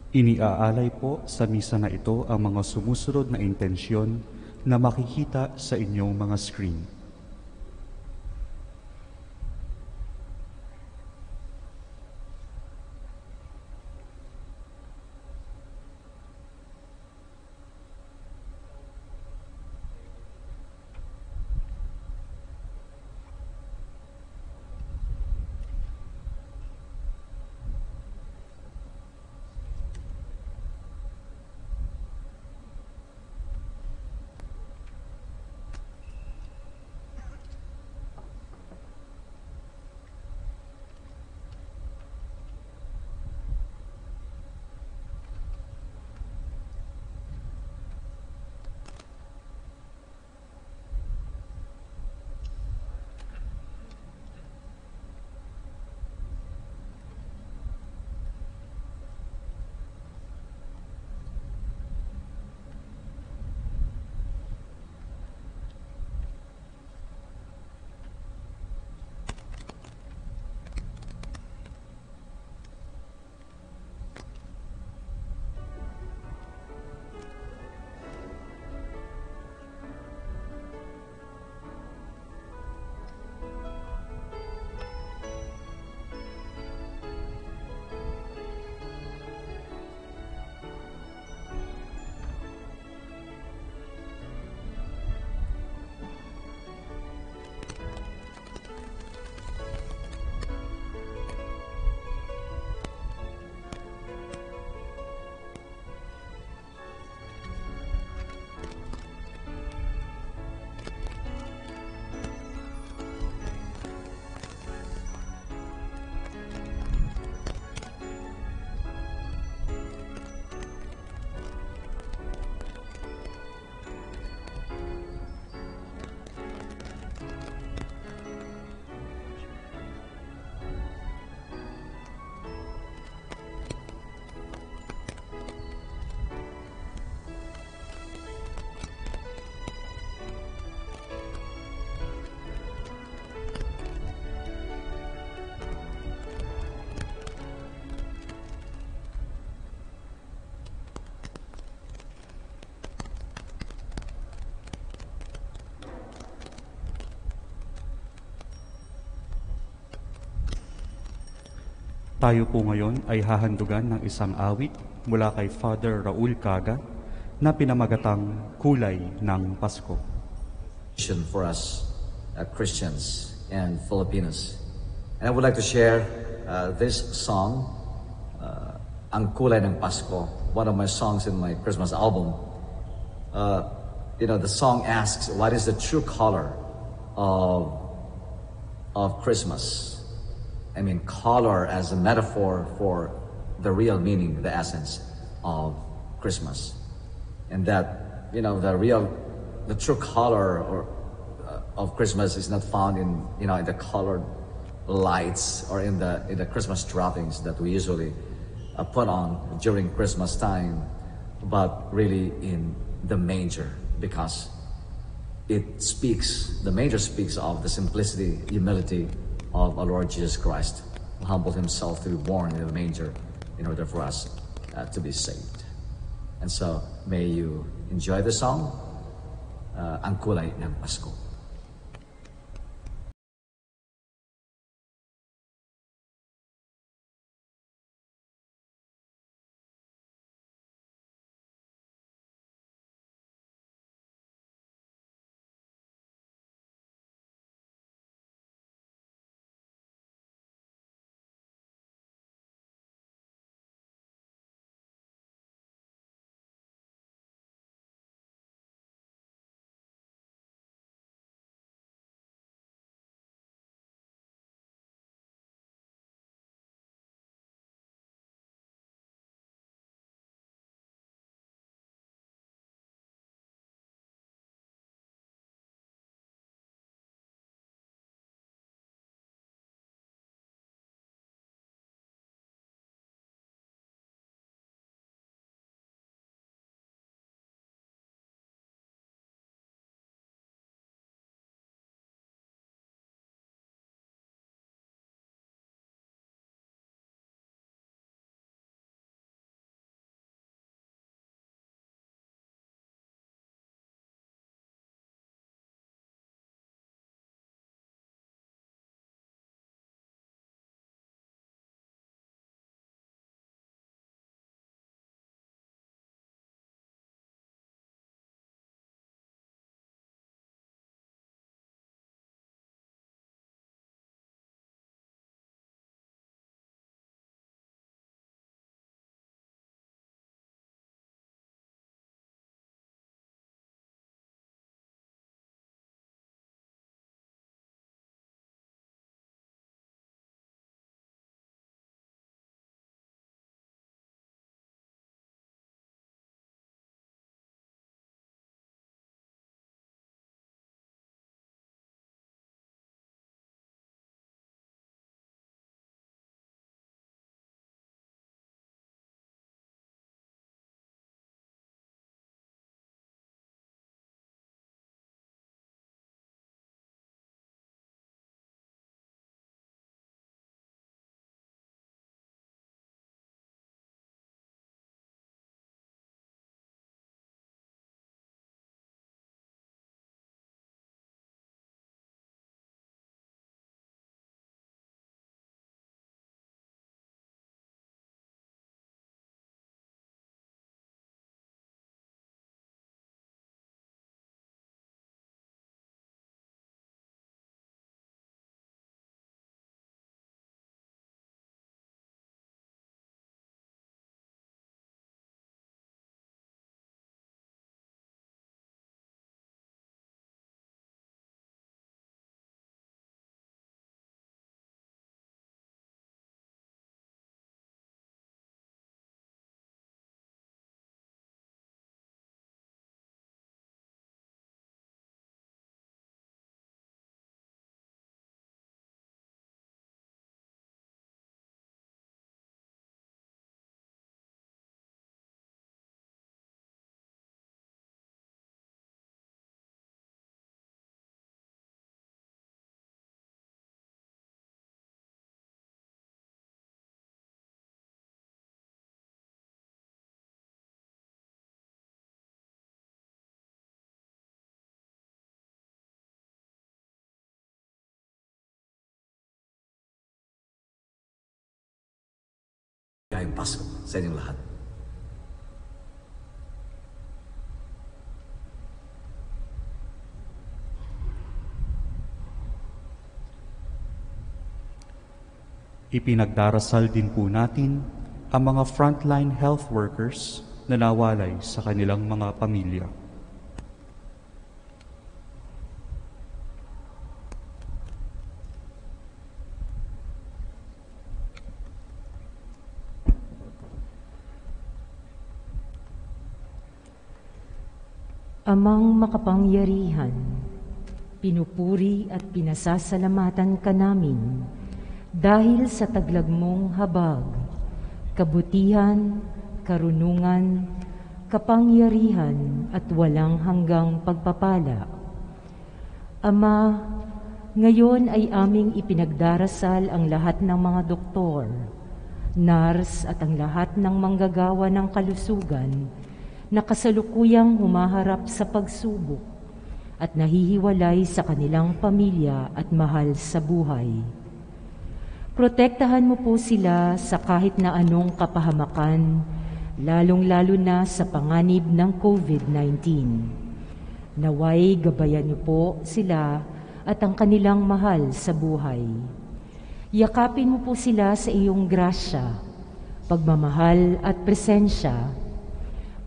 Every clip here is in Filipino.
Iniaalay po sa misa na ito ang mga sumusunod na intensyon na makikita sa inyong mga screen. Tayo po ngayon ay hahandugan ng isang awit mula kay Father Raul Caga na pinamagatang Kulay ng Pasko. For us Christians and Filipinos. And I would like to share this song, Ang Kulay ng Pasko, one of my songs in my Christmas album. The song asks, what is the true color of Christmas? I mean, color as a metaphor for the real meaning, the essence of Christmas. And that, the true color of Christmas is not found in the colored lights or in the Christmas droppings that we usually put on during Christmas time, but really in the manger, because the manger speaks of the simplicity, humility of our Lord Jesus Christ, who humbled himself to be born in the manger in order for us to be saved. And so, may you enjoy the song, Ang Kulay ng Pasko. maligayang Pasko sa inyong lahat. Ipinagdarasal din po natin ang mga frontline health workers na nawalay sa kanilang mga pamilya. Amang makapangyarihan, pinupuri at pinasasalamatan ka namin dahil sa taglag mong habag, kabutihan, karunungan, kapangyarihan at walang hanggang pagpapala. Ama, ngayon ay aming ipinagdarasal ang lahat ng mga doktor, nurse at ang lahat ng manggagawa ng kalusugan na kasalukuyang humaharap sa pagsubok at nahihiwalay sa kanilang pamilya at mahal sa buhay. Protektahan mo po sila sa kahit na anong kapahamakan, lalong-lalo na sa panganib ng COVID-19. Naway gabayan niyo po sila at ang kanilang mahal sa buhay. Yakapin mo po sila sa iyong grasya, pagmamahal at presensya.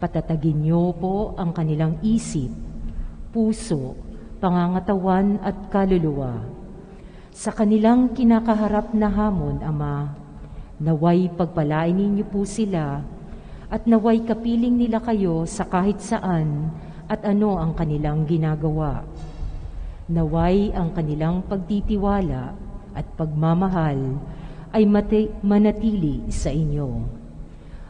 Patatagin niyo po ang kanilang isip, puso, pangangatawan at kaluluwa. Sa kanilang kinakaharap na hamon, Ama, naway pagpalain ninyo po sila at naway kapiling nila kayo sa kahit saan at ano ang kanilang ginagawa. Naway ang kanilang pagtitiwala at pagmamahal ay manatili sa inyo.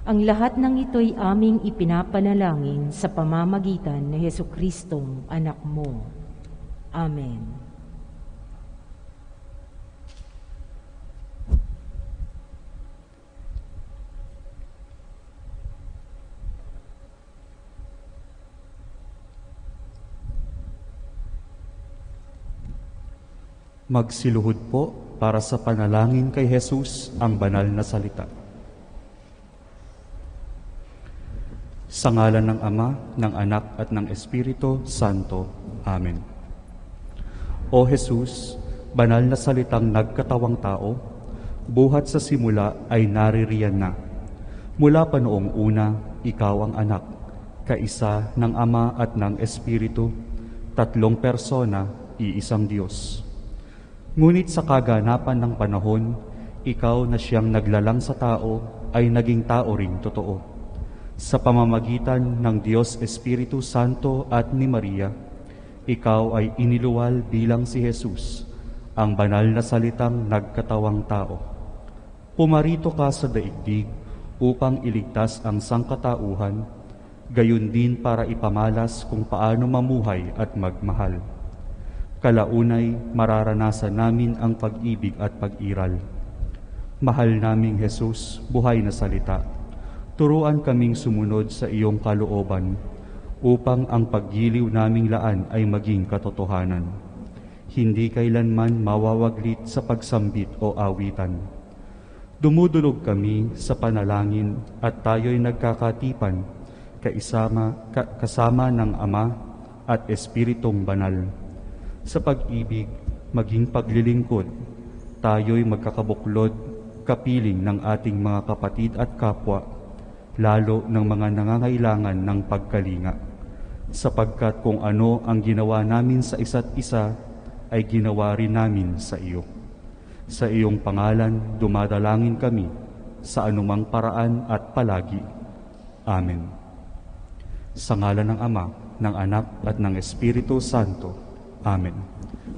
Ang lahat ng ito'y aming ipinapanalangin sa pamamagitan ni Jesucristong anak mo. Amen. Magsiluhod po para sa panalangin kay Jesus ang banal na salita. Sa ngalan ng Ama, ng Anak at ng Espiritu Santo. Amen. O Jesus, banal na salitang nagkatawang tao, buhat sa simula ay naririyan na. Mula pa noong una, ikaw ang anak, kaisa ng Ama at ng Espiritu, tatlong persona, iisang Diyos. Ngunit sa kaganapan ng panahon, ikaw na siyang naglalang sa tao ay naging tao ring totoo. Sa pamamagitan ng Diyos Espiritu Santo at ni Maria, ikaw ay iniluwal bilang si Jesus, ang banal na salitang nagkatawang tao. Pumarito ka sa daigdig upang iligtas ang sangkatauhan, gayon din para ipamalas kung paano mamuhay at magmahal. Kalaunay, mararanasan namin ang pag-ibig at pag-iral. Mahal naming Jesus, buhay na salita, turuan kaming sumunod sa iyong kalooban upang ang paggiliw naming laan ay maging katotohanan. Hindi kailanman mawawaglit sa pagsambit o awitan. Dumudulog kami sa panalangin at tayo'y nagkakatipan kasama ng Ama at Espiritong Banal. Sa pag-ibig, maging paglilingkod, tayo'y magkakabuklod, kapiling ng ating mga kapatid at kapwa, lalo ng mga nangangailangan ng pagkalinga, sapagkat kung ano ang ginawa namin sa isa't isa, ay ginawa rin namin sa iyo. Sa iyong pangalan, dumadalangin kami sa anumang paraan at palagi. Amen. Sa ngalan ng Ama, ng Anak at ng Espiritu Santo. Amen.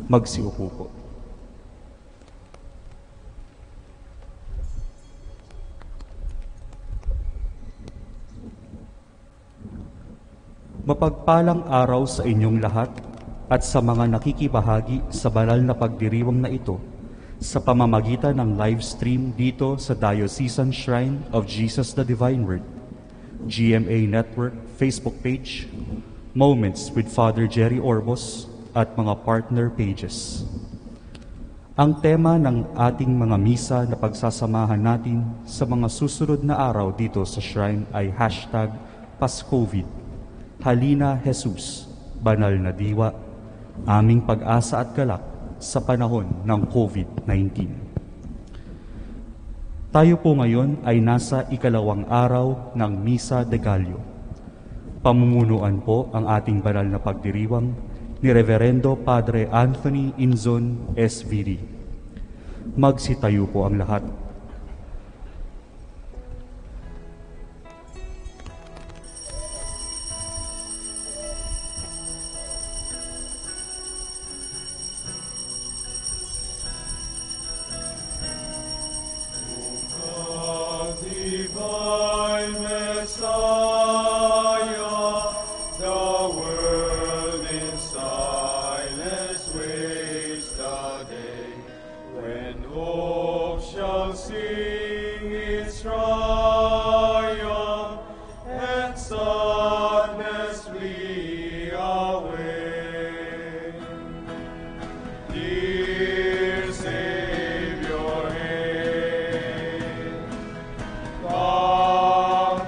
Magsiupo po. Mapagpalang araw sa inyong lahat at sa mga nakikibahagi sa banal na pagdiriwang na ito sa pamamagitan ng live stream dito sa Diocesan Shrine of Jesus the Divine Word, GMA Network Facebook page, Moments with Father Jerry Orbos at mga partner pages. Ang tema ng ating mga misa na pagsasamahan natin sa mga susunod na araw dito sa Shrine ay #PasCovid. Halina Jesus, Banal na Diwa, aming pag-asa at galak sa panahon ng COVID-19. Tayo po ngayon ay nasa ikalawang araw ng Misa de Gallo. Pamumunuan po ang ating banal na pagdiriwang ni Reverendo Padre Anthony Inzon SVD. Magsitayo po ang lahat. Divine Messiah, the world in silence waits the day when hope shall sing its triumph and sadness flee away. Dear Savior, hail.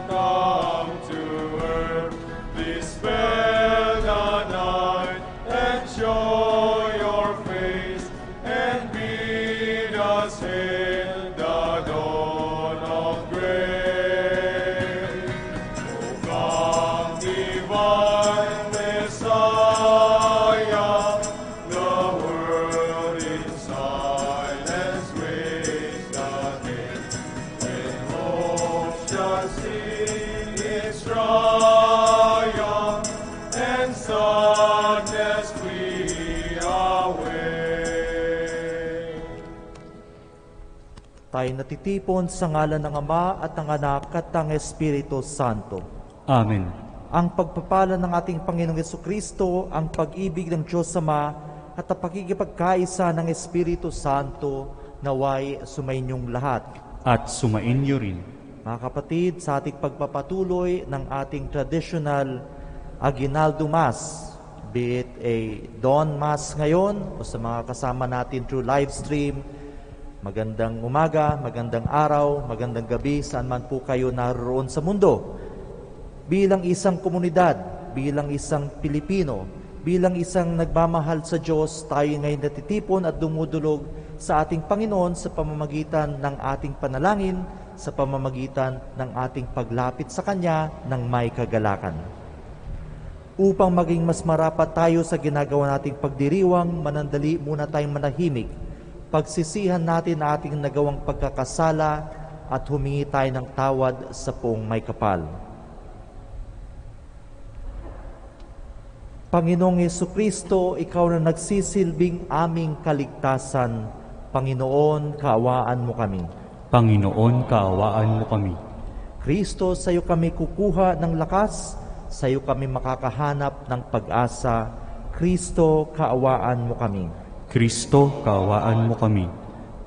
Come to earth, dispel the night, and show your face, and bid us hail the dawn of grace. O come, divine Messiah, the world in silence waits the day when hope shall sing its triumph and sadness flee away. Tayo natitipon sa ngalan ng Ama at ng Anak at ng Espiritu Santo. Amen. Ang pagpapala ng ating Panginoong Jesucristo, ang pag-ibig ng Diyos Ama at ang pakikipagkaisa ng Espiritu Santo naway sumainyong lahat. At sumainyo rin. Mga kapatid, sa ating pagpapatuloy ng ating traditional Aguinaldo Mass, be it a dawn mass ngayon o sa mga kasama natin through live stream, magandang umaga, magandang araw, magandang gabi, saan man po kayo naroon sa mundo. Bilang isang komunidad, bilang isang Pilipino, bilang isang nagmamahal sa Diyos, tayo ngayon natitipon at dumudulog sa ating Panginoon sa pamamagitan ng ating panalangin, sa pamamagitan ng ating paglapit sa Kanya ng may kagalakan. Upang maging mas marapat tayo sa ginagawa nating pagdiriwang, manandali muna tayong manahimik. Pagsisihan natin ang ating nagawang pagkakasala at humingi tayo ng tawad sa Poong May Kapal. Panginoong Jesucristo, Ikaw na nagsisilbing aming kaligtasan, Panginoon, kaawaan mo kami. Panginoon, kaawaan mo kami. Kristo, sa iyo kami kukuha ng lakas, sa iyo kami makakahanap ng pag-asa. Kristo, kaawaan mo kami. Kristo, kaawaan mo kami.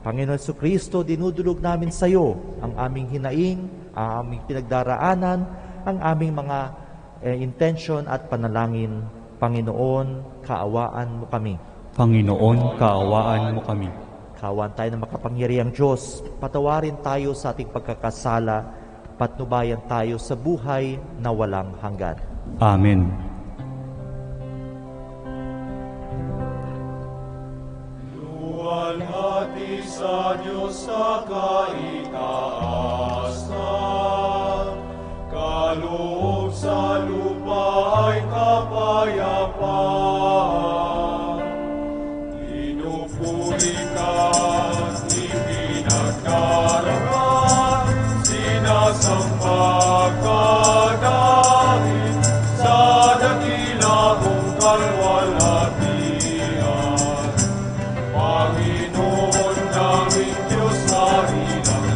Panginoon Jesucristo, dinudulog namin sa iyo ang aming hinaing, ang aming pinagdaraanan, ang aming mga intention at panalangin. Panginoon, kaawaan mo kami. Panginoon, kaawaan mo kami. Kaawaan tayo ng makapangyarihang Diyos. Patawarin tayo sa ating pagkakasala. Patnubayan tayo sa buhay na walang hanggan. Amen. Luwalhati sa Diyos sa kaitaasan, kaloob sa lupa ay kapayapaan. Pinupuri ka, ipinagdarama, sinasamba ka dahil sa dakila mong kalwalhatian. Panginoon naming Diyos, marilang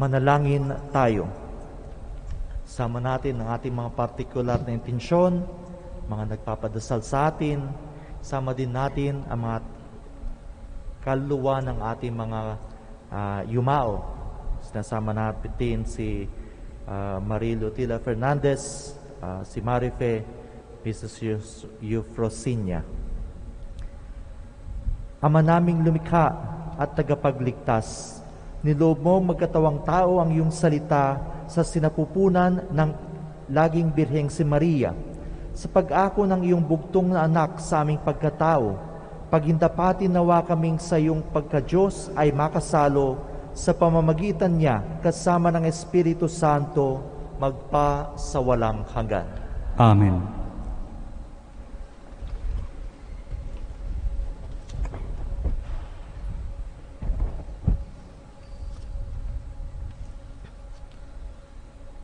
Manalangin tayo. Sama natin ang ating mga partikular na intensyon, mga nagpapadasal sa atin. Sama din natin ang mga kaluluwa ng ating mga yumao. Sinasama natin si Marilo Tila Fernandez, si Marife, Mrs. Eufrosinia. Ama naming lumikha at tagapagligtas, niloob mo magkatawang tao ang iyong salita sa sinapupunan ng laging birheng si Maria. Sa pag-ako ng iyong bugtong na anak sa aming pagkatao, pagindapatin nawa kaming sa iyong pagka-Diyos ay makasalo sa pamamagitan niya kasama ng Espiritu Santo magpa sa walang hanggan. Amen.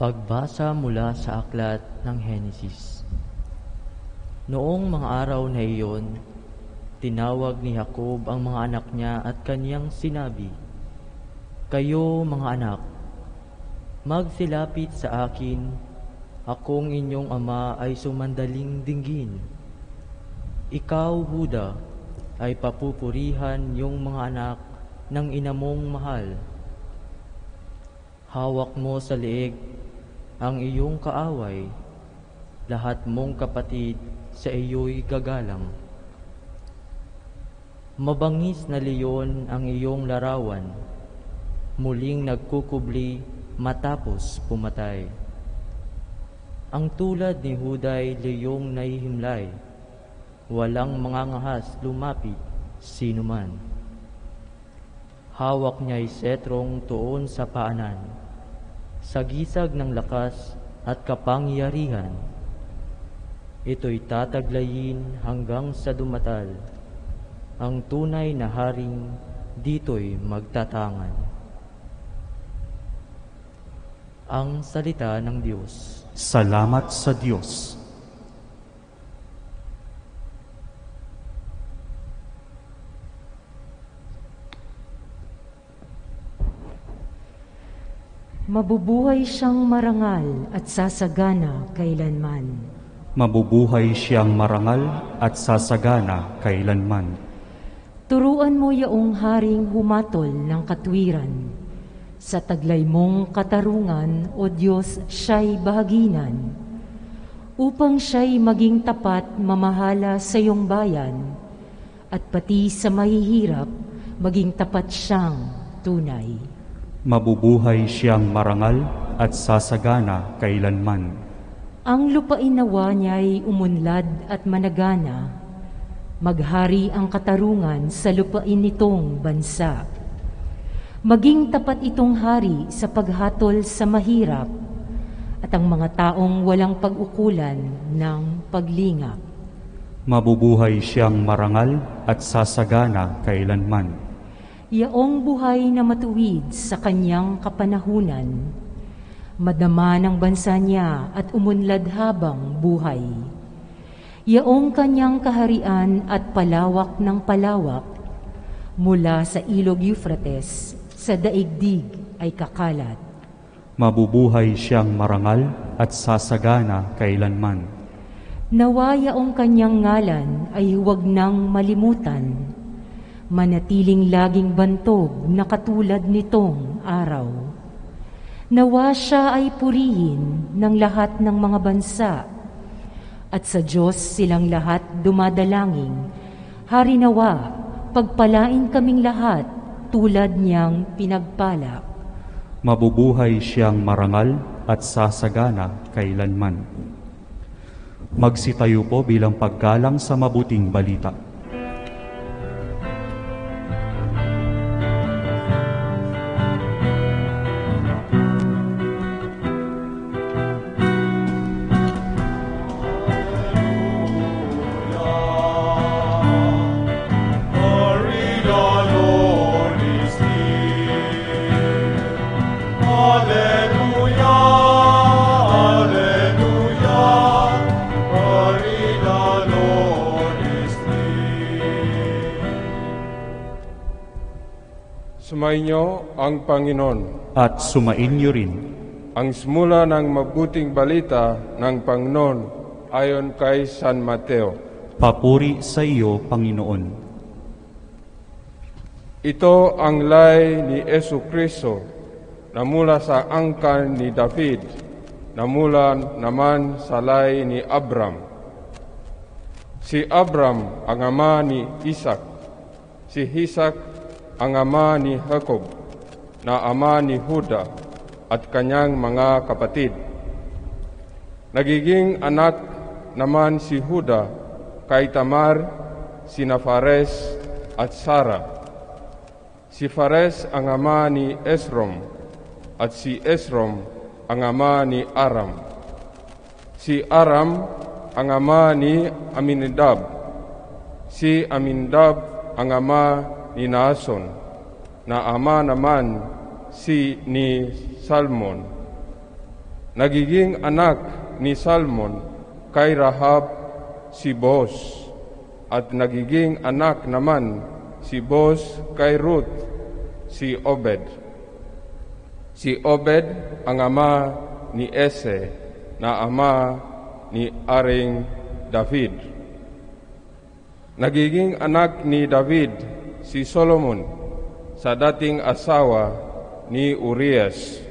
Pagbasa mula sa aklat ng Henesis. Noong mga araw na iyon, tinawag ni Jacob ang mga anak niya at kaniyang sinabi, "Kayo mga anak, magsilapit sa akin, akong inyong ama ay sumandaling dinggin. Ikaw, Huda, ay papupurihan yung mga anak ng ina mong mahal. Hawak mo sa leeg ang iyong kaaway, lahat mong kapatid sa iyo'y gagalang. Mabangis na leyon ang iyong larawan, muling nagkukubli matapos pumatay. Ang tulad ni Huday leyong nahihimlay, walang mangangahas lumapit sinuman. Hawak niya'y setrong tuon sa paanan, sa gisag ng lakas at kapangyarihan. Ito'y tataglayin hanggang sa dumatal. Ang tunay na haring dito'y magtatangan." Ang salita ng Diyos. Salamat sa Diyos. Mabubuhay siyang marangal at sasagana kailanman. Mabubuhay siyang marangal at sasagana kailanman. Turuan mo yaong haring humatol ng katwiran. Sa taglay mong katarungan, O Diyos, siya'y bahaginan. Upang siya'y maging tapat mamahala sa iyong bayan, at pati sa mahihirap, maging tapat siyang tunay. Mabubuhay siyang marangal at sasagana kailanman. Ang lupain nawa niya'y umunlad at managana. Maghari ang katarungan sa lupain nitong bansa. Maging tapat itong hari sa paghatol sa mahirap at ang mga taong walang pag-ukulan ng paglingap. Mabubuhay siyang marangal at sasagana kailanman. Yaong buhay na matuwid sa kanyang kapanahunan, madama ng bansa niya at umunlad habang buhay. Yaong kanyang kaharian at palawak ng palawak, mula sa ilog Euphrates, sa daigdig ay kakalat. Mabubuhay siyang marangal at sasagana kailanman. Nawa yaong kanyang ngalan ay huwag nang malimutan, manatiling laging bantog na katulad nitong araw. Nawa siya ay purihin ng lahat ng mga bansa, At sa Diyos silang lahat dumadalangin, Hari nawa, pagpalain kaming lahat tulad niyang pinagpala. Mabubuhay siyang marangal at sasagana kailanman. Magsitayo po bilang paggalang sa mabuting balita. Sumainyo ang Panginoon. At sumainyo rin. Ang simula ng mabuting balita ng Panginoon ayon kay San Mateo. Papuri sa iyo, Panginoon. Ito ang lay ni Jesucristo na mula sa angkan ni David, na mula naman sa lay ni Abram. Si Abram ang ama ni Isaac, si Isaac ang ama ni Jacob, na ama ni Juda at kanyang mga kapatid. Nagiging anak naman si Juda kay Tamar, sina Fares at Sara. Si Fares ang ama ni Esrom, at si Esrom ang ama ni Aram. Si Aram ang ama ni Aminadab. Si Aminadab ang ama ni Naason, na ama naman ni Salmon. Nagiging anak ni Salmon kay Rahab si Boaz, at nagiging anak naman si Boaz kay Ruth si Obed. Si Obed ang ama ni Ese, na ama ni Aring David. Nagiging anak ni David si Solomon sa dating asawa ni Urias.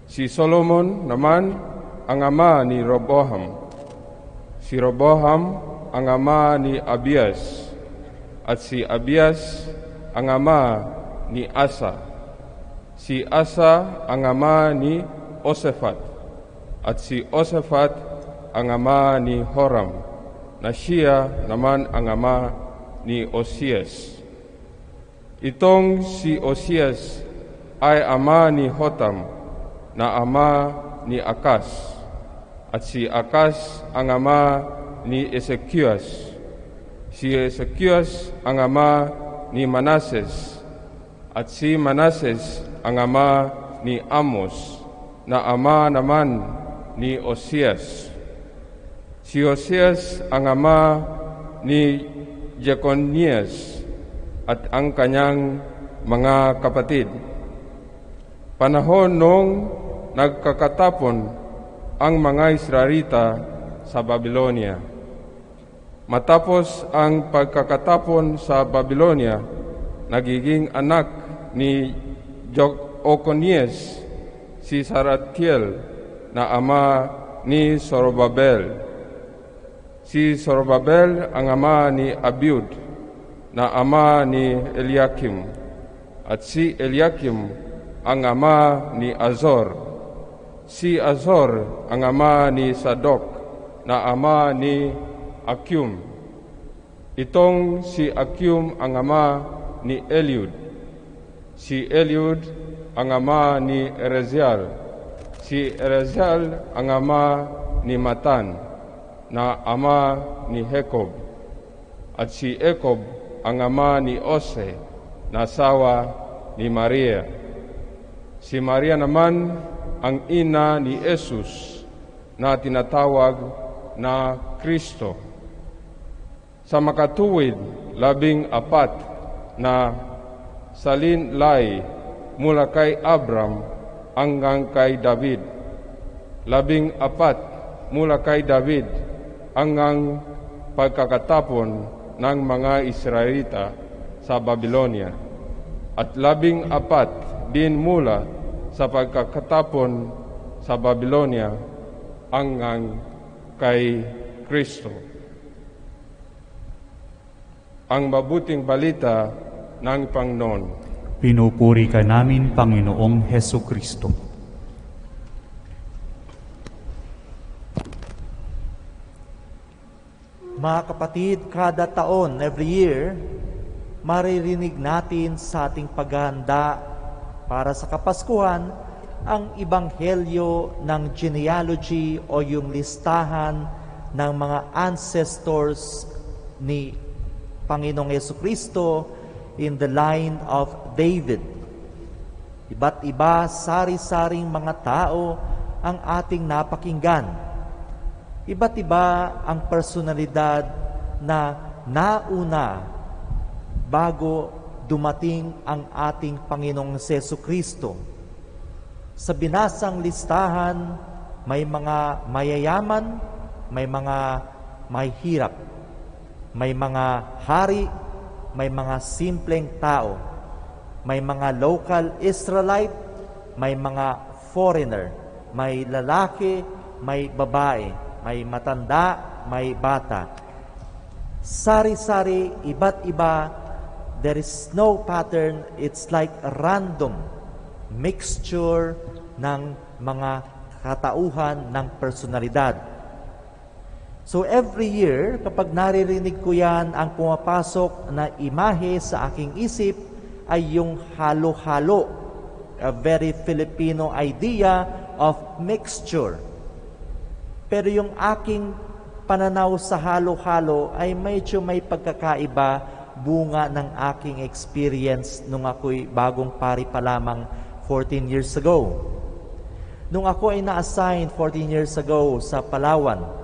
Si Solomon naman ang ama ni Roboam. Si Roboam ang ama ni Abias, at si Abias ang ama ni Asa. Si Asa ang ama ni Osephat, at si Osephat ang ama ni Horam, na siya naman ang ama ni Osias. Itong si Osias ay ama ni Hotam, na ama ni Akas, at si Akas ang ama ni Ezekias. Si Ezekias ang ama ni Manases, at si Manases ang ama ni Amos, na ama naman ni Osias. Si Osias ang ama ni Jeconias at ang kanyang mga kapatid. Panahon noong nagkakatapon ang mga Israelita sa Babylonia. Matapos ang pagkakatapon sa Babylonia, nagiging anak ni Jeconias si Saratiel, na ama ni Zorobabel. Si Zorobabel ang ama ni Abiud, na ama ni Eliakim, at si Eliakim ang ama ni Azor. Si Azor ang ama ni Sadok, na ama ni Akyum. Itong si Akyum ang ama ni Eliud. Si Eliud ang ama ni Erezial. Si Erezial ang ama ni Matan, na ama ni Jacob. At si Jacob ang ama ni Ose, na asawa ni Maria. Si Maria naman ang ina ni Jesus, na tinatawag na Kristo. Sa makatuwid, 14 na salinlay mula kay Abram hanggang kay David. 14 mula kay David hanggang pagkakatapon ng mga Israelita sa Babylonia, at 14 din mula sa pagkakatapon sa Babylonia hanggang kay Kristo. Ang mabuting balita ng Panginoon. Pinupuri ka namin, Panginoong Hesu Kristo. Mga kapatid, kada taon, every year, maririnig natin sa ating paghahanda para sa Kapaskuhan ang ibanghelyo ng genealogy o yung listahan ng mga ancestors ni Panginoong Jesucristo in the line of David. Iba't iba, sari-saring mga tao ang ating napakinggan. Iba't iba ang personalidad na nauna bago dumating ang ating Panginoong Jesucristo. Sa binasang listahan, may mga mayayaman, may mga mahihirap, may mga hari, may mga simpleng tao, may mga local Israelite, may mga foreigner, may lalaki, may babae, may matanda, may bata. Sari-sari, iba't iba, there is no pattern, it's like a random mixture ng mga katauhan ng personalidad. So every year, kapag naririnig ko yan, ang pumapasok na imahe sa aking isip ay yung halo-halo, a very Filipino idea of mixture. Pero yung aking pananaw sa halo-halo ay medyo may pagkakaiba, bunga ng aking experience nung ako'y bagong pari pa lamang 14 years ago. Nung ako ay na-assign 14 years ago sa Palawan,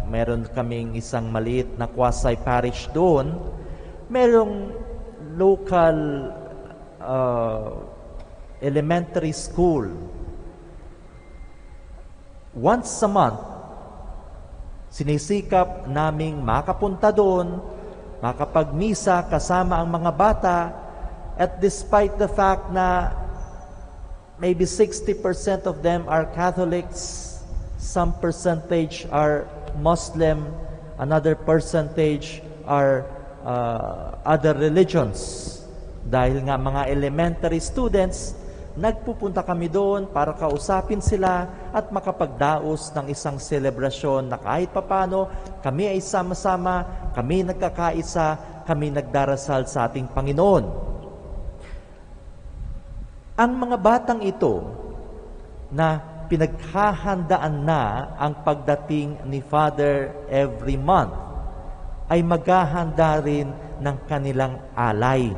meron kaming isang maliit na quasi-parish doon, merong local elementary school. Once a month, sinisikap naming makapunta doon, makapagmisa kasama ang mga bata, at despite the fact na maybe 60% of them are Catholics, some percentage are Muslim, another percentage are other religions. Dahil nga mga elementary students, nagpupunta kami doon para kausapin sila at makapagdaos ng isang selebrasyon na kahit papano kami ay sama-sama, kami nagkakaisa, kami nagdarasal sa ating Panginoon. Ang mga batang ito na pinaghahandaan na ang pagdating ni Father every month ay maghahanda rin ng kanilang alay.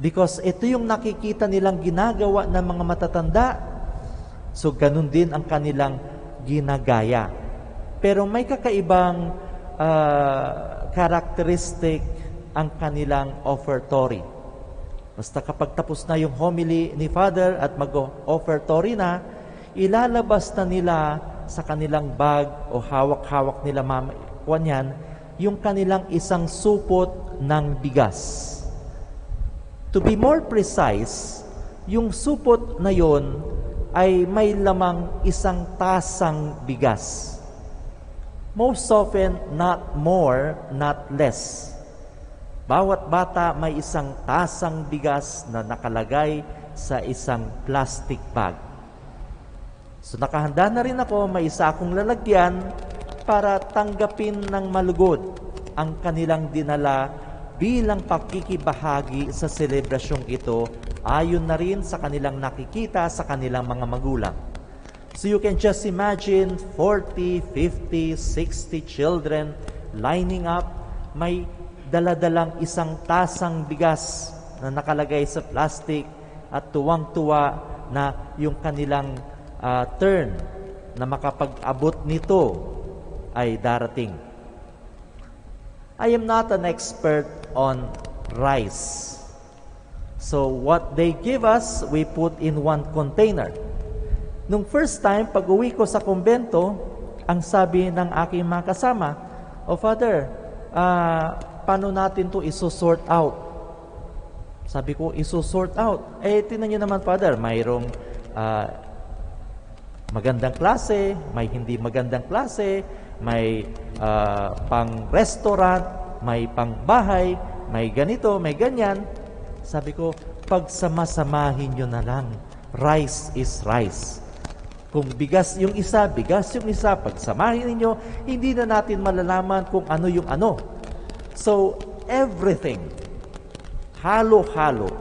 Because ito yung nakikita nilang ginagawa ng mga matatanda, so ganun din ang kanilang ginagaya. Pero may kakaibang characteristic ang kanilang offertory. Basta kapag tapos na yung homily ni Father at mag-offertory na, ilalabas na nila sa kanilang bag o hawak-hawak nila yan, yung kanilang isang supot ng bigas. To be more precise, yung supot na yon ay may lamang isang tasang bigas. Most often, not more, not less. Bawat bata may isang tasang bigas na nakalagay sa isang plastic bag. So nakahanda na rin ako, may isa akong lalagyan para tanggapin ng malugod ang kanilang dinala bilang pakikibahagi sa selebrasyong ito, ayon na rin sa kanilang nakikita sa kanilang mga magulang. So you can just imagine 40, 50, 60 children lining up, may daladalang isang tasang bigas na nakalagay sa plastic at tuwang-tuwa na yung kanilang turn na makapag-abot nito ay darating. I am not an expert on rice. So what they give us, we put in one container. Nung first time, pag-uwi ko sa kumbento, ang sabi ng aking mga kasama, "Oh Father, paano natin to isusort out?" Sabi ko, isusort out. Tingnan nyo naman Father, mayroong magandang klase, may hindi magandang klase, may pang restaurant, may pang bahay, may ganito, may ganyan. Sabi ko, pagsamasamahin nyo na lang. Rice is rice. Kung bigas yung isa, bigas yung isa. Pagsamahin ninyo, hindi na natin malalaman kung ano yung ano. So, everything, halo-halo,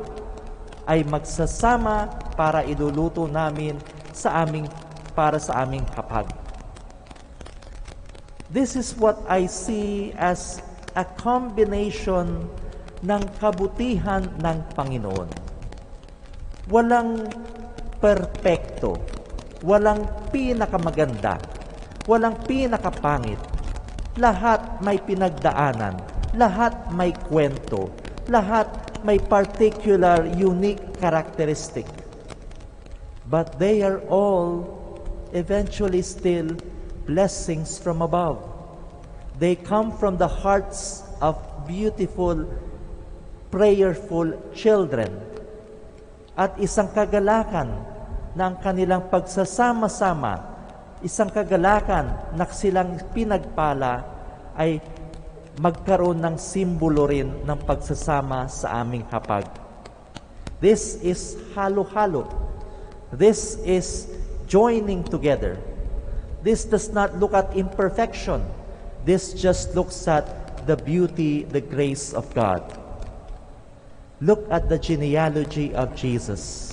ay magsasama para iluluto namin para sa aming hapag. This is what I see as a combination ng kabutihan ng Panginoon. Walang perpekto, walang pinakamaganda, walang pinakapangit. Lahat may pinagdaanan, lahat may kwento, lahat may particular, unique characteristic. But they are all eventually still blessings from above. They come from the hearts of beautiful, prayerful children. At isang kagalakan ng kanilang pagsasama-sama, isang kagalakan na silang pinagpala ay magkaroon ng simbolo rin ng pagsasama sa aming hapag. This is halo-halo. This is joining together. This does not look at imperfection. This just looks at the beauty, the grace of God. Look at the genealogy of Jesus.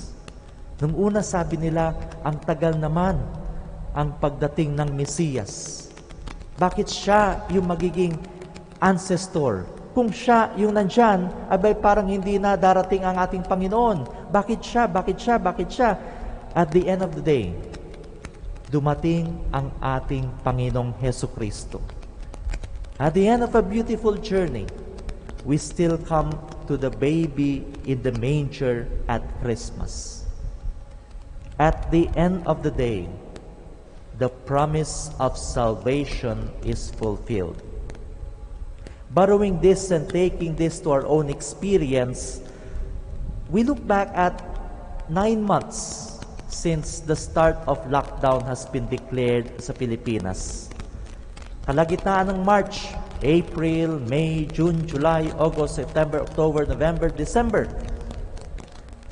Nung una sabi nila, ang tagal naman ang pagdating ng Mesiyas. Bakit siya yung magiging ancestor? Kung siya yung nandyan, abay parang hindi na darating ang ating Panginoon. Bakit siya? Bakit siya? Bakit siya? At the end of the day, dumating ang ating Panginoong Hesukristo. At the end of a beautiful journey, we still come to the baby in the manger at Christmas. At the end of the day, the promise of salvation is fulfilled. Borrowing this and taking this to our own experience, we look back at 9 months since the start of lockdown has been declared sa Pilipinas. Kalagitnaan ng March, April, May, June, July, August, September, October, November, December.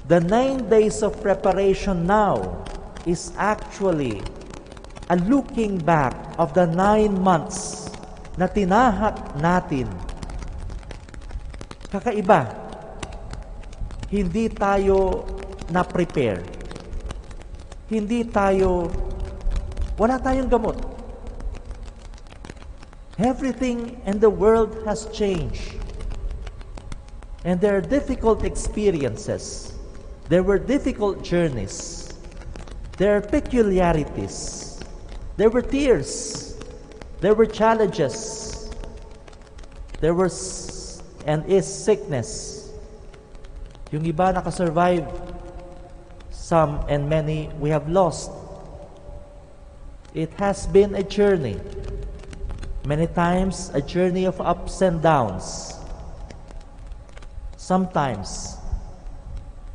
The 9 days of preparation now is actually a looking back of the 9 months na tinahak natin. Kakaiba. Hindi tayo na-prepare. Wala tayong gamot. Everything in the world has changed. And there are difficult experiences. There were difficult journeys. There are peculiarities. There were tears. There were challenges. There was and is sickness. Yung iba nakasurvive. Some and many we have lost. It has been a journey. Many times, a journey of ups and downs. Sometimes,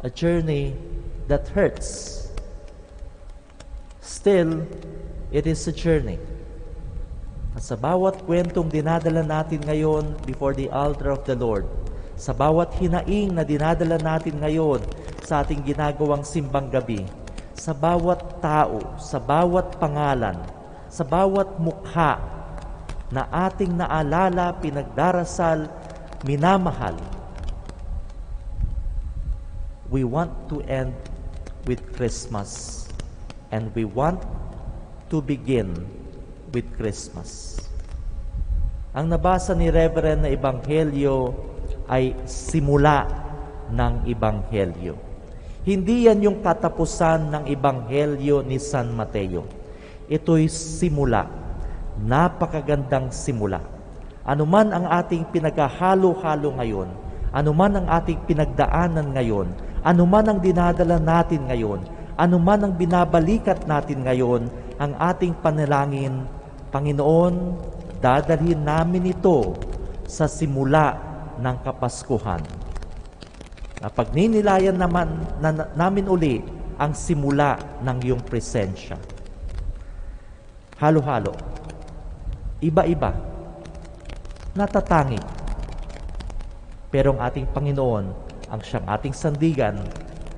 a journey that hurts. Still, it is a journey. At sa bawat kwentong dinadala natin ngayon before the altar of the Lord, sa bawat hinaing na dinadala natin ngayon sa ating ginagawang simbang gabi, sa bawat tao, sa bawat pangalan, sa bawat mukha, na ating naalala, pinagdarasal, minamahal. We want to end with Christmas, and we want to begin with Christmas. Ang nabasa ni Reverend na Ebanghelyo ay simula ng Ebanghelyo. Hindi yan yung katapusan ng Ebanghelyo ni San Mateo. Ito'y simula. Napakagandang simula. Anuman ang ating pinaghahalo-halo ngayon, anuman ang ating pinagdaanan ngayon, anuman ang dinadala natin ngayon, anuman ang binabalikat natin ngayon, ang ating panalangin, Panginoon, dadalhin namin ito sa simula ng Kapaskuhan. Pagninilayan naman namin uli ang simula ng iyong presensya. halo-halo, iba-iba, natatangi. Pero ang ating Panginoon, ang siyang ating sandigan,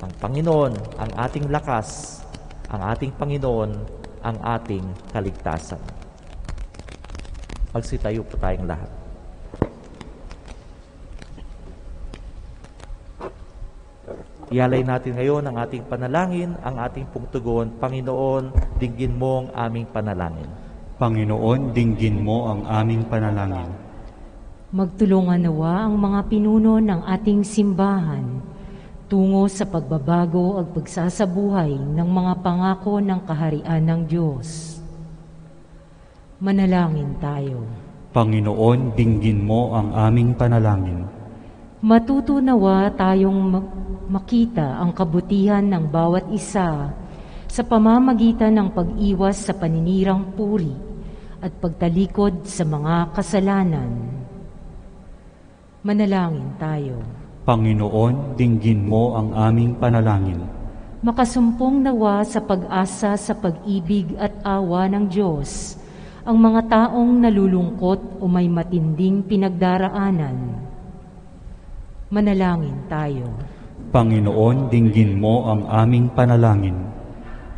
ang Panginoon, ang ating lakas, ang ating Panginoon, ang ating kaligtasan. Magsitayo po tayong lahat. Ialay natin ngayon ang ating panalangin, ang ating pong tugon. Panginoon, dinggin mo ang aming panalangin. Panginoon, dinggin mo ang aming panalangin. Magtulungan nawa ang mga pinuno ng ating simbahan tungo sa pagbabago at pagsasabuhay ng mga pangako ng kaharian ng Diyos. Manalangin tayo. Panginoon, dinggin mo ang aming panalangin. Matutunawa tayong makita ang kabutihan ng bawat isa sa pamamagitan ng pag-iwas sa paninirang puri at pagtalikod sa mga kasalanan. Manalangin tayo. Panginoon, dinggin mo ang aming panalangin. Makasumpong nawa sa pag-asa sa pag-ibig at awa ng Diyos ang mga taong nalulungkot o may matinding pinagdaraanan. Manalangin tayo. Panginoon, dinggin mo ang aming panalangin.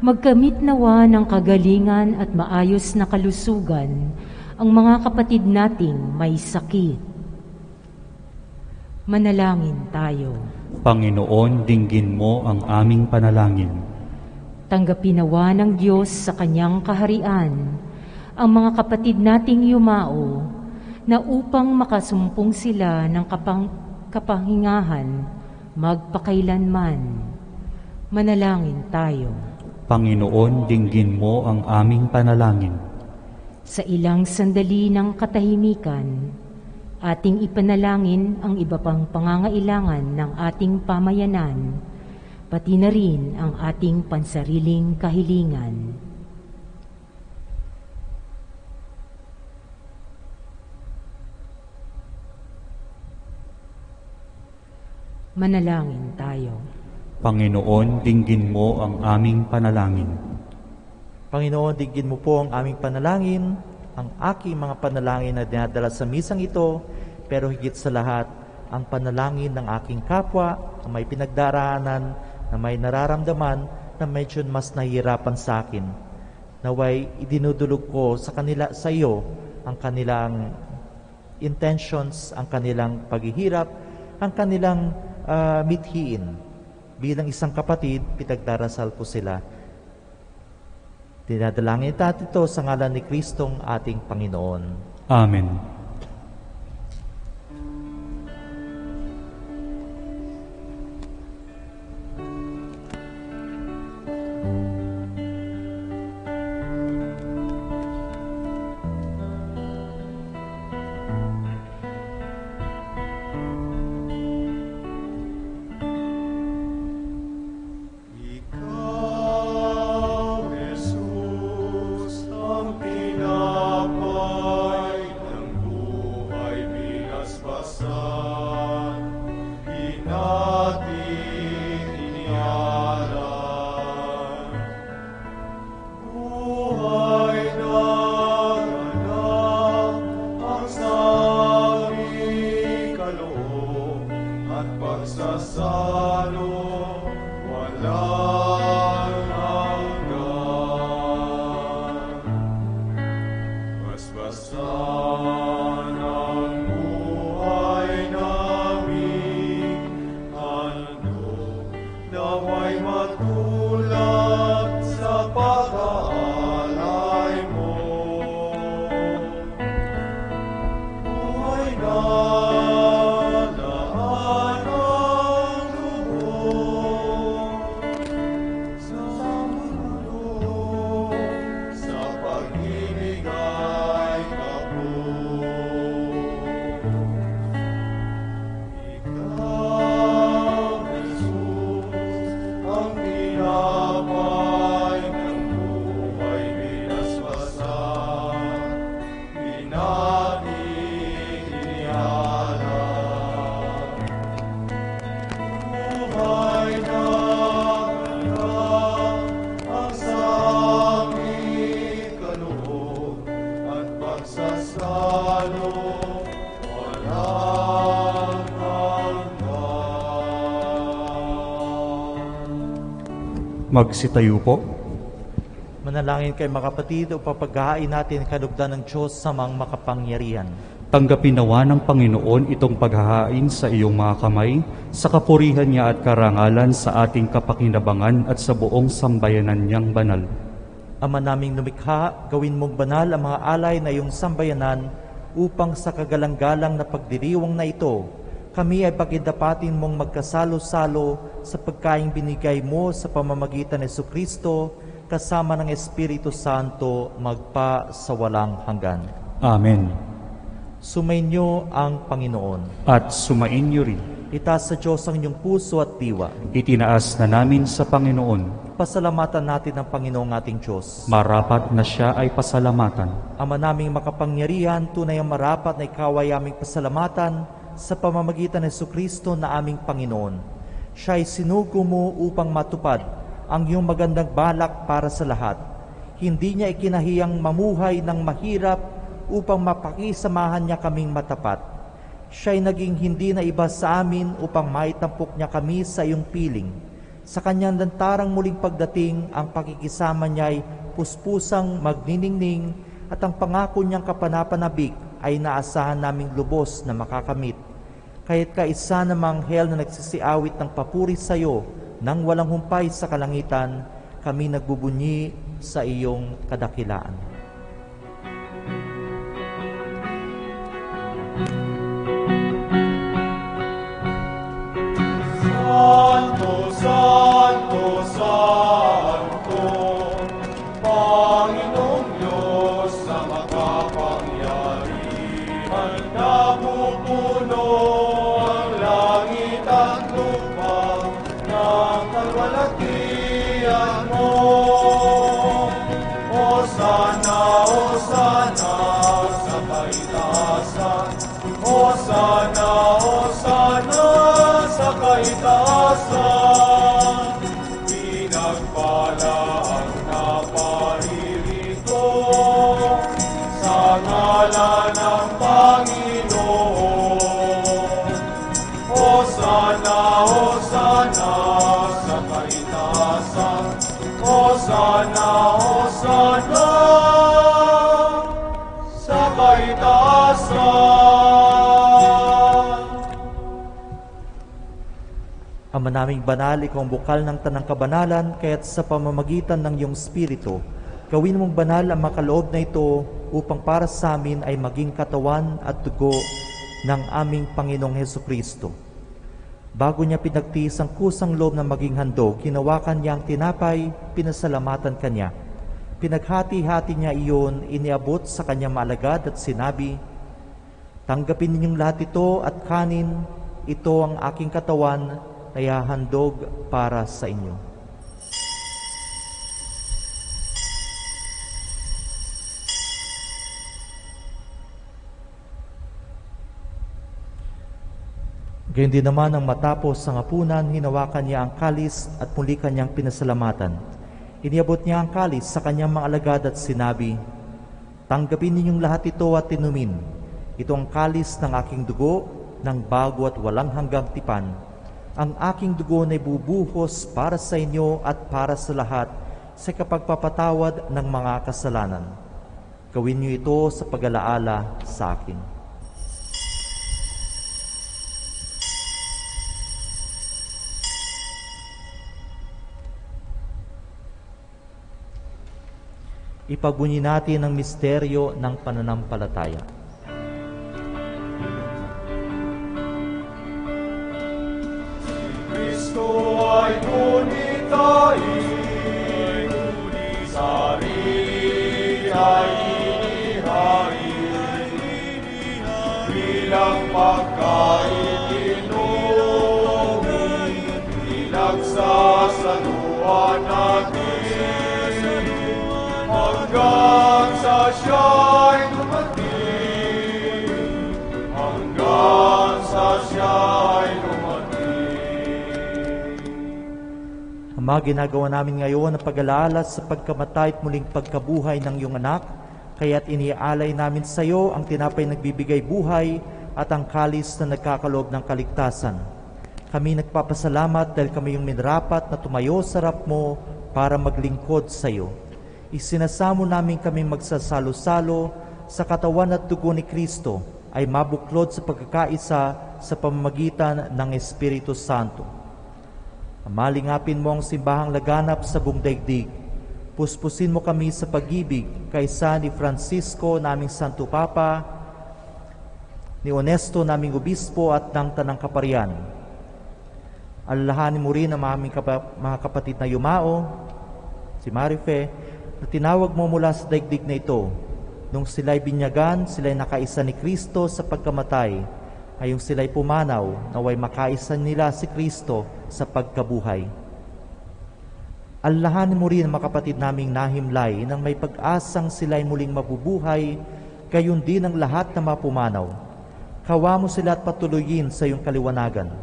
Magkamit nawa ng kagalingan at maayos na kalusugan ang mga kapatid nating may sakit. Manalangin tayo. Panginoon, dinggin mo ang aming panalangin. Tanggapin nawa ng Diyos sa kanyang kaharian ang mga kapatid nating yumao na upang makasumpong sila ng kapahingahan magpakailanman. Manalangin tayo. Panginoon, dinggin mo ang aming panalangin. Sa ilang sandali ng katahimikan, ating ipanalangin ang iba pang pangangailangan ng ating pamayanan, pati na rin ang ating pansariling kahilingan. Manalangin tayo. Panginoon, dinggin mo ang aming panalangin. Panginoon, dinggin mo po ang aming panalangin, ang aking mga panalangin na dinadala sa misang ito, pero higit sa lahat, ang panalangin ng aking kapwa na may pinagdaraanan, na may nararamdaman, na medyo mas nahihirapan sa akin. Naway idinudulog ko sa kanila, sa iyo, ang kanilang intentions, ang kanilang paghihirap, ang kanilang mithiin. Bilang isang kapatid, pinagdarasal ko sila. Dinadalangin natin ito sa ngalan ni Kristong ating Panginoon. Amen. Magsitayo po. Manalangin kay mga kapatid upang paghahain natin ang kalugdan ng Diyos sa mga makapangyarihan. Tanggapin nawa ng Panginoon itong paghahain sa iyong mga kamay, sa kapurihan niya at karangalan sa ating kapakinabangan at sa buong sambayanan niyang banal. Ama naming lumikha, gawin mong banal ang mga alay na iyong sambayanan upang sa kagalang-galang na pagdiriwang na ito, kami ay pagindapatin mong magkasalo-salo sa pagkaing binigay mo sa pamamagitan ni Jesucristo kasama ng Espiritu Santo magpa sa walang hanggan. Amen. Sumainyo ang Panginoon. At sumain niyo rin. Itaas sa Diyos ang inyong puso at diwa. Itinaas na namin sa Panginoon. Pasalamatan natin ang Panginoong ating Diyos. Marapat na siya ay pasalamatan. Ama naming makapangyarihan, tunay ang marapat na ikaw ay aming pasalamatan sa pamamagitan ni Jesucristo na aming Panginoon. Siya ay sinugo mo upang matupad ang iyong magandang balak para sa lahat. Hindi niya ikinahiyang mamuhay ng mahirap upang mapakisamahan niya kaming matapat. Siya ay naging hindi na iba sa amin upang maitampok niya kami sa iyong piling. Sa kanyang lantarang muling pagdating, ang pakikisama niya ay puspusang magniningning at ang pangako niyang kapanapanabik ay naasahan naming lubos na makakamit. Kaya't kaisa namang anghel na nagsisiawit ng papuri sa iyo nang walang humpay sa kalangitan, kami nagbubunyi sa iyong kadakilaan. Santo, Santo, Santo, Panginoong Diyos na makapangyarihan, napupuno ang langit at lupa ng kalwalhatian mo. Hosana, Hosana sa kaitaasan, Hosana, Hosana sa kaitaasan. Pinagpala ang naparirito sa ngalan ng Panginoon. Hosana, Hosana sa kaitaasan, Hosana, Hosana sa kaitaasan. Ama naming banal, ikaw ang bukal ng tanang kabanalan, kaya't sa pamamagitan ng iyong Espiritu, gawin mong banal ang makaloob na ito upang para sa amin ay maging katawan at dugo ng aming Panginoong Hesukristo. Bago niya pinagtiis ang kusang loob na maging handog, hinawakan niya ang tinapay, pinasalamatan kanya. Pinaghati-hati niya iyon, iniabot sa kanyang maalagad at sinabi, "Tanggapin ninyong lahat ito at kanin, ito ang aking katawan na ihahandog para sa inyo." Gayon din naman ang matapos ang hapunan, hinawakan niya ang kalis at muli kanyang pinasalamatan. Iniabot niya ang kalis sa kanyang mga alagad at sinabi, "Tanggapin ninyong lahat ito at inumin. Ito ang kalis ng aking dugo, ng bago at walang hanggang tipan. Ang aking dugo na bubuhos para sa inyo at para sa lahat sa kapagpapatawad ng mga kasalanan. Gawin niyo ito sa pag-alaala sa akin." Ipagbunyi natin ang misteryo ng pananampalataya. Kristo ay gunitahin, sarili ay inihain, bilang pagkain inumin, pinagsasaluhan natin, hanggang sa siya'y dumating, hanggang sa siya'y dumating. Ama, ginagawa namin ngayon ang pag-alaala sa pagkamatay at muling pagkabuhay ng iyong anak, kaya't iniaalay namin sa iyo ang tinapay nagbibigay buhay at ang kalis na nagkakaloob ng kaligtasan. Kami nagpapasalamat dahil kami yung minarapat na tumayo sa harap mo para maglingkod sa iyo. Isinasamo namin kami magsasalo-salo sa katawan at dugo ni Kristo ay mabuklod sa pagkakaisa sa pamamagitan ng Espiritu Santo. Malingapin mo ang simbahang laganap sa buong daigdig. Puspusin mo kami sa pag-ibig kaysa ni Francisco, naming Santo Papa, ni Honesto, naming Obispo at ng Tanang Kaparian. Alalahanin mo rin ang mga kapatid na yumao, si Marife, na tinawag mo mula sa daigdig na ito. Nung sila'y binyagan, sila'y nakaisa ni Kristo sa pagkamatay. Ngayong sila'y pumanaw, naway makaisa nila si Kristo sa pagkabuhay. Alalahanin mo rin ang mga kapatid naming nahimlay nang may pag-asang sila'y muling mabubuhay, gayon din ang lahat na mapumanaw. Kawa mo sila at patuloyin sa iyong kaliwanagan.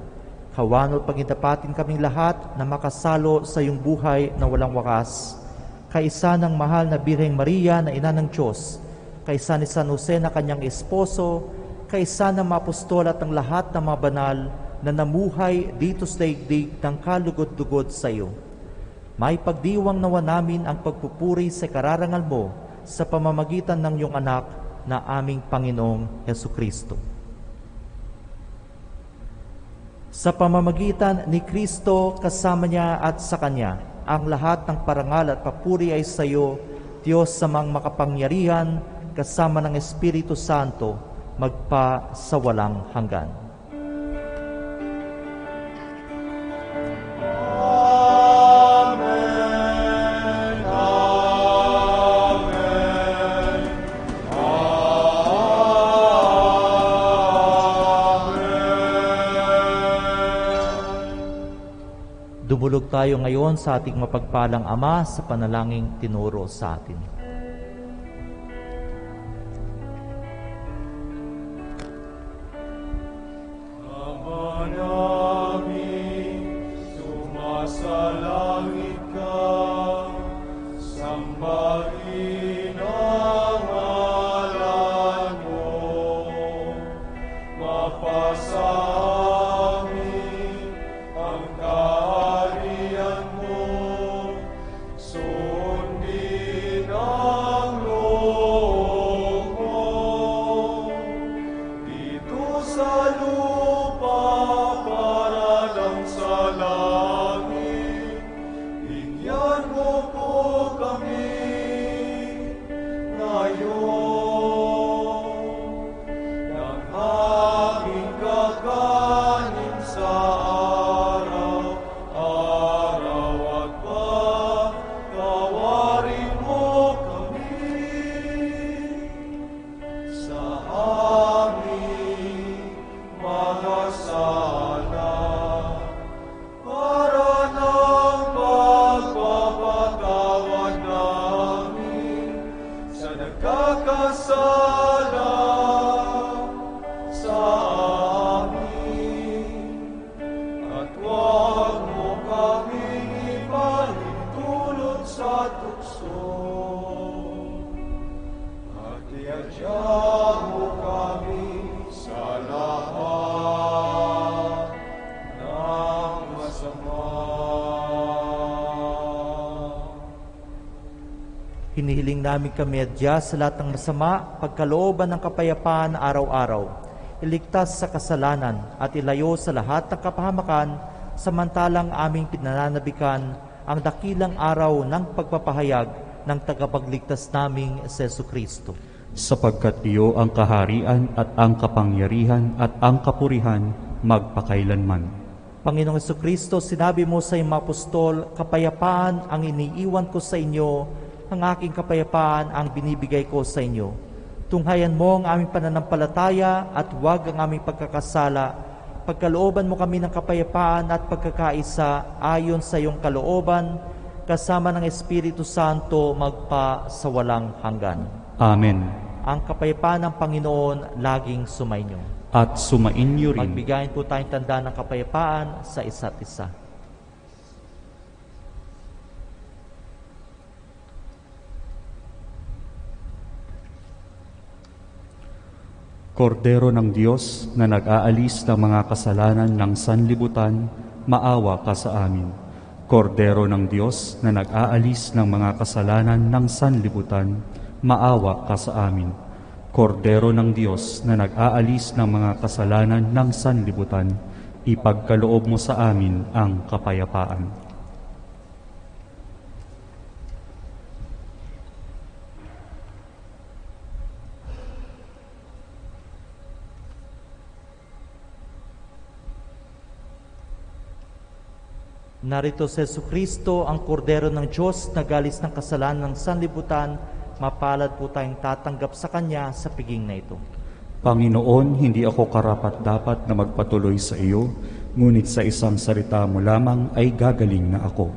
Kawan at pagindapatin kaming lahat na makasalo sa iyong buhay na walang wakas. Kaisa ng mahal na Birheng Maria na ina ng Diyos, kaisa ni San Jose na kanyang esposo, kaisa ng mga apostol at ang lahat ng mga banal na namuhay dito sa daigdig ng kalugod-lugod sa iyo. May pagdiwang nawa namin ang pagpupuri sa kararangal mo sa pamamagitan ng iyong anak na aming Panginoong Hesukristo. Sa pamamagitan ni Kristo, kasama niya at sa Kanya, ang lahat ng parangal at papuri ay sa iyo, Diyos samang makapangyarihan, kasama ng Espiritu Santo, magpa sa walang hanggan. Dumulog tayo ngayon sa ating mapagpalang Ama sa panalangin tinuro sa atin. Ama namin, sumasalangit ka, sambahin ang ngalan mo, mapasa amin ang kaharian mo, sundin ang loob mo, dito sa lupa para lang sa langit. Bigyan mo po kami ngayon ng aming kakanin sa araw-araw at patawarin mo kami sa aming mga sala para ng pagpapatawad namin sa nagkakasala sa amin. At huwag mo kaming ipahintulot sa tukso, at iadya mo kami sa lahat ng masama. Hinihiling namin kami adya sa lahat ng masama, pagkalooban ng kapayapaan araw-araw, iligtas sa kasalanan at ilayo sa lahat ng kapahamakan, samantalang aming pinananabikan ang dakilang araw ng pagpapahayag ng tagapagligtas naming si Jesucristo. Sapagkat iyo ang kaharian at ang kapangyarihan at ang kapurihan magpakailanman. Panginoong Jesucristo, sinabi mo sa iyong mga apostol, kapayapaan ang iniiwan ko sa inyo, ang aking kapayapaan ang binibigay ko sa inyo. Tunghayan mo ang aming pananampalataya at huwag ang aming pagkakasala. Pagkalooban mo kami ng kapayapaan at pagkakaisa ayon sa iyong kalooban, kasama ng Espiritu Santo magpa sa walang hanggan. Amen. Ang kapayapaan ng Panginoon laging sumainyo. At sumainyo rin. Magbigayin po tayong tanda ng kapayapaan sa isa't isa. Kordero ng Diyos na nag-aalis ng mga kasalanan ng sanlibutan, maawa ka sa amin. Kordero ng Diyos na nag-aalis ng mga kasalanan ng sanlibutan, maawa ka sa amin. Kordero ng Diyos na nag-aalis ng mga kasalanan ng sanlibutan, ipagkaloob mo sa amin ang kapayapaan. Narito si Jesucristo, ang kordero ng Diyos na galis ng kasalanan ng sanlibutan. Mapalad po tayong tatanggap sa Kanya sa piging na ito. Panginoon, hindi ako karapat-dapat na magpatuloy sa iyo, ngunit sa isang salita mo lamang ay gagaling na ako.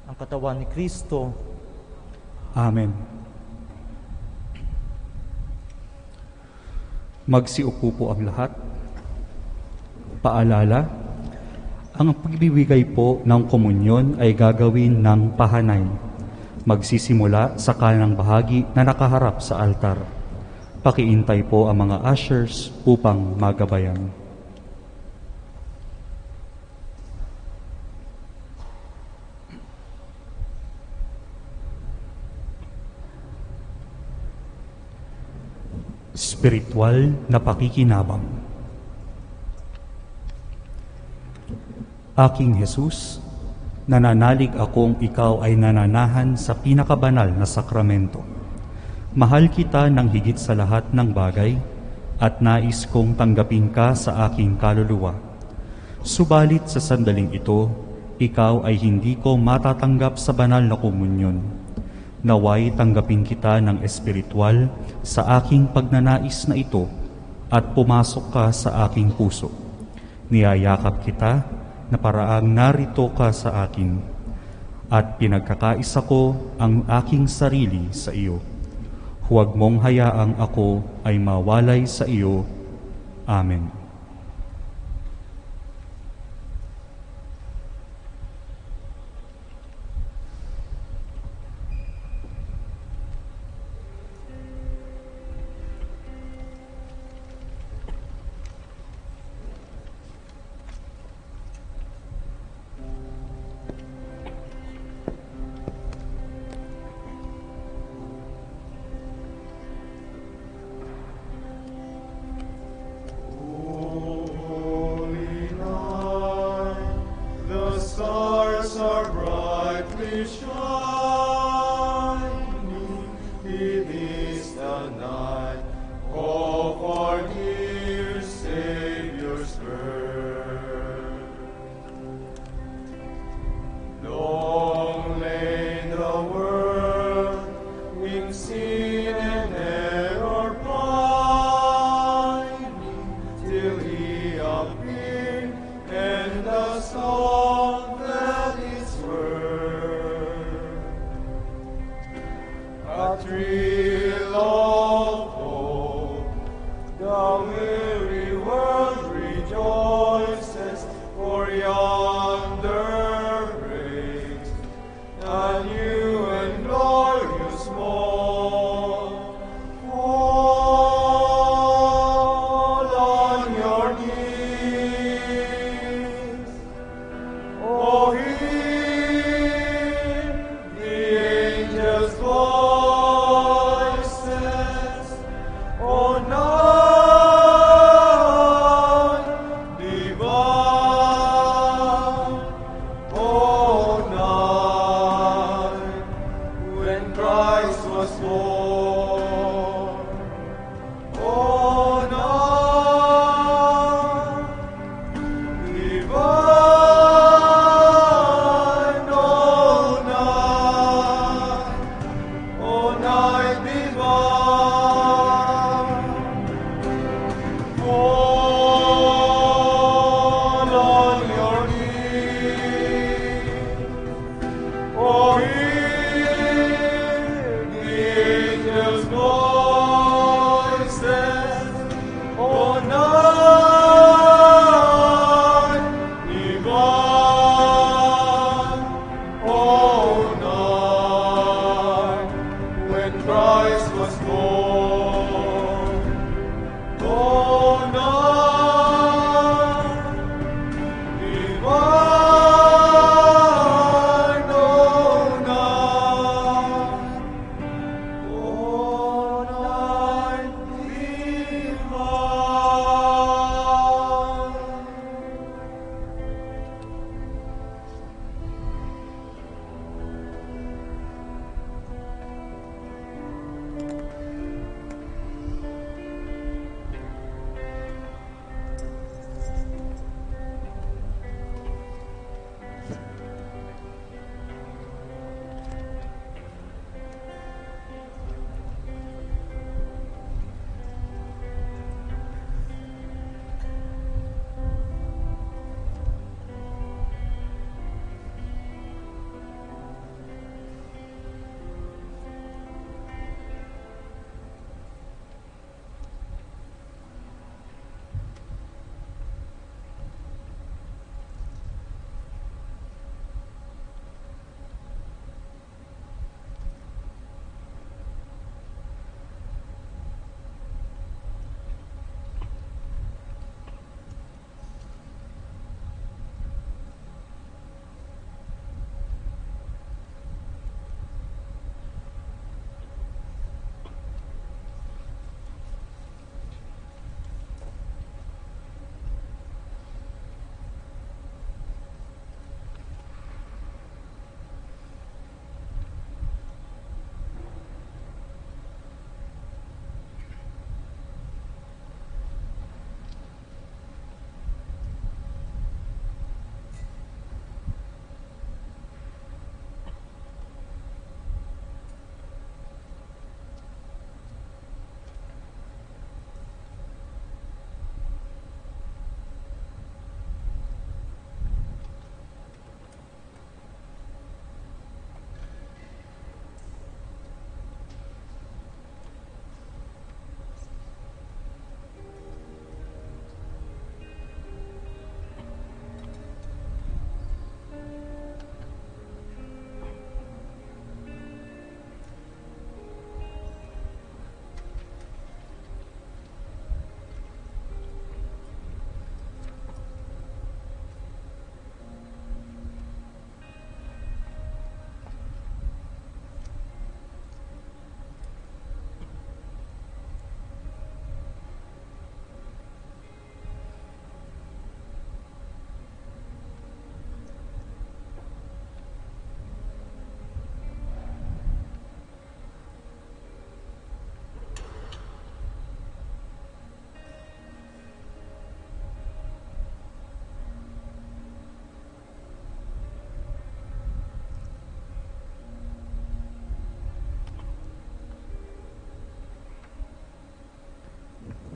Ang katawan ni Kristo. Amen. Magsiupo po ang lahat. Paalala, ang pagbibigay po ng komunyon ay gagawin ng pahanay. Magsisimula sa kanang bahagi na nakaharap sa altar. Pakiintay po ang mga ushers upang magabayan. Spiritual na pakikinabang. Aking Jesus, nananalig akong ikaw ay nananahan sa pinakabanal na sakramento. Mahal kita ng higit sa lahat ng bagay at nais kong tanggapin ka sa aking kaluluwa. Subalit sa sandaling ito, ikaw ay hindi ko matatanggap sa banal na komunyon. Naway tanggapin kita ng espiritual sa aking pagnanais na ito at pumasok ka sa aking puso. Niyayakap kita na paraang narito ka sa akin at pinagkakaisa ko ang aking sarili sa iyo. Huwag mong hayaang ako ay mawalay sa iyo. Amen.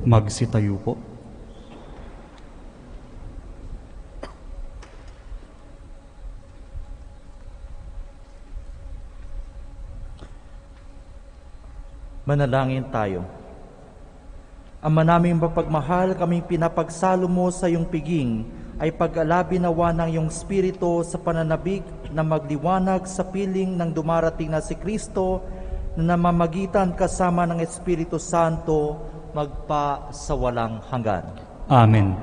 Magsitayo po. Manalangin tayo. Ama naming mapagmahal, kaming pinapagsalo mo sa iyong piging, ay pag-alabi nawa ng iyong Espiritu sa pananabik na magliwanag sa piling ng dumarating na si Kristo na namamagitan kasama ng Espiritu Santo magpa sa walang hanggan. Amen.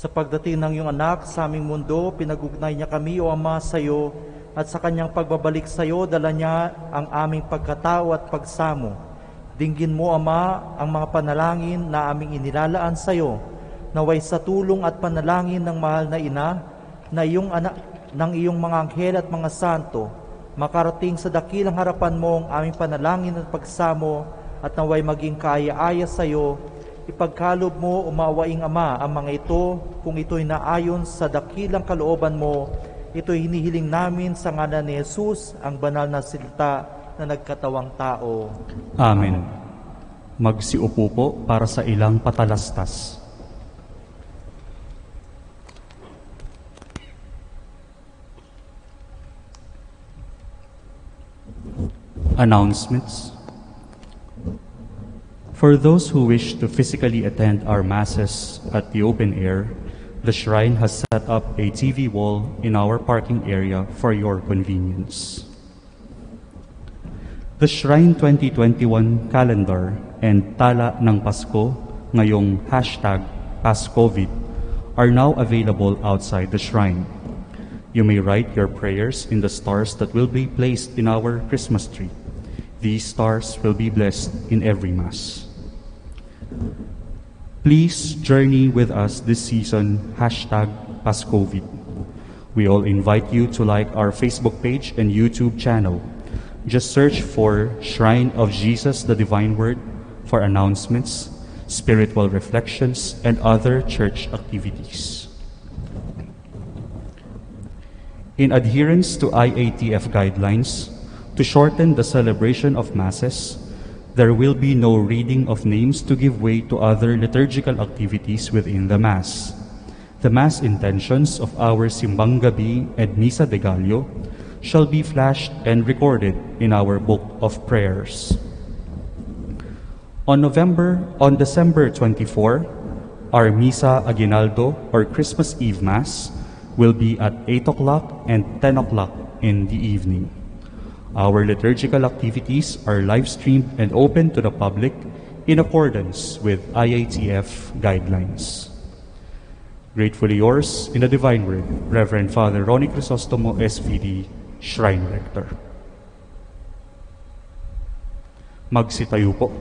Sa pagdating ng iyong anak sa aming mundo, pinagugnay niya kami, O Ama, sa iyo, at sa kanyang pagbabalik sa iyo, dala niya ang aming pagkatao at pagsamo. Dinggin mo, Ama, ang mga panalangin na aming inilalaan sa iyo, naway sa tulong at panalangin ng mahal na ina, na iyong anak, ng iyong mga anghel at mga santo, makarating sa dakilang harapan mo ang aming panalangin at pagsamo, at naway maging kaaya-aya sa iyo. Ipagkalob mo, umawaing Ama, ang mga ito, kung ito'y naayon sa dakilang kalooban mo. Ito'y hinihiling namin sa ngalan ni Jesus, ang banal na silta na nagkatawang tao. Amen. Magsiupo po para sa ilang patalastas. Announcements. For those who wish to physically attend our masses at the open air, the shrine has set up a TV wall in our parking area for your convenience. The Shrine 2021 calendar and tala ng Pasko ngayong #PasCovid are now available outside the shrine. You may write your prayers in the stars that will be placed in our Christmas tree. These stars will be blessed in every Mass. Please journey with us this season, #PasCovid. We all invite you to like our Facebook page and YouTube channel. Just search for Shrine of Jesus the Divine Word for announcements, spiritual reflections, and other church activities. In adherence to IATF guidelines, to shorten the celebration of Masses, there will be no reading of names to give way to other liturgical activities within the Mass. The Mass intentions of our Simbang Gabi and Misa de Gallo shall be flashed and recorded in our Book of Prayers. On December 24, our Misa Aguinaldo or Christmas Eve Mass will be at 8 o'clock and 10 o'clock in the evening. Our liturgical activities are live-streamed and open to the public in accordance with IATF guidelines. Gratefully yours, in the Divine Word, Reverend Father Ronnie Crisostomo, SVD, Shrine Rector. Magsitayo po.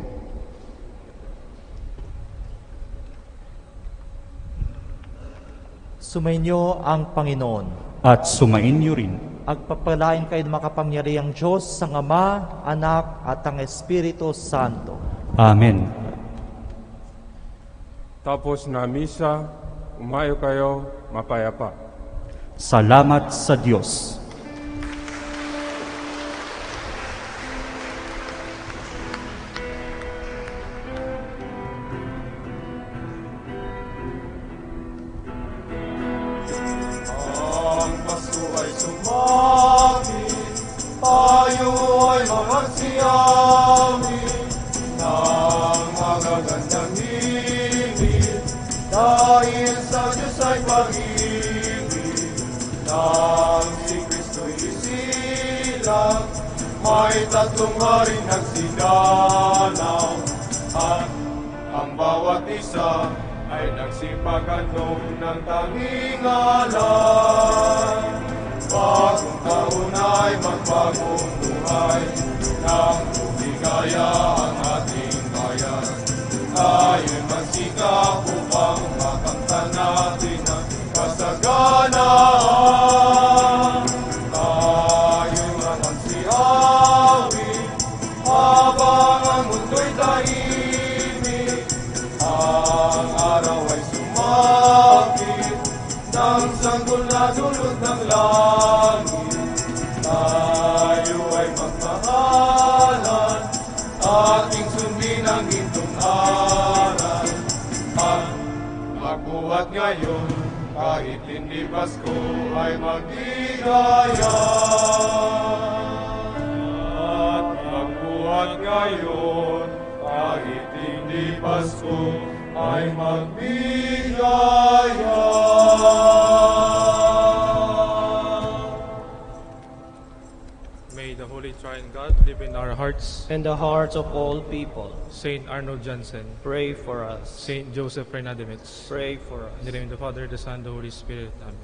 Sumainyo ang Panginoon. At sumain niyo rin. Agpapalain kayo ng makapangyarihang Diyos sa Ama, Anak, at ang Espiritu Santo. Amen. Tapos na misa, umayo kayo mapayapa. Salamat sa Diyos. magsiyawi ng magagandang himig, dahil sa Diyos ay pag-ibig, nang si Kristo'y isilang, may tatlong haring nagsidanaw, at ang bawat isa ay nagsipaghandog ng tanging alay. Bagong taon ay magbagong buhay, nang lumigaya ang ating bayan. Tayo'y magsikap upang makamtan natin ang kasaganaan. Tayo'y magsiawi habang ang mundo'y tahimik, ang araw ay sumakit ng sanggol na dulot ng langit. Tayo ay magmahalan, ating sundin ang gintong aral. At magbuhat ngayon, kahit hindi Pasko ay magdigaya. At magbuhat ngayon, kahit hindi Pasko ay magbigaya. May the Holy Triune God live in our hearts. and the hearts of all people. Saint Arnold Jansen, Pray for us. Saint Joseph Reynadimits. Pray for us. In the name of the Father, the Son, the Holy Spirit. Amen.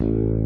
Amen.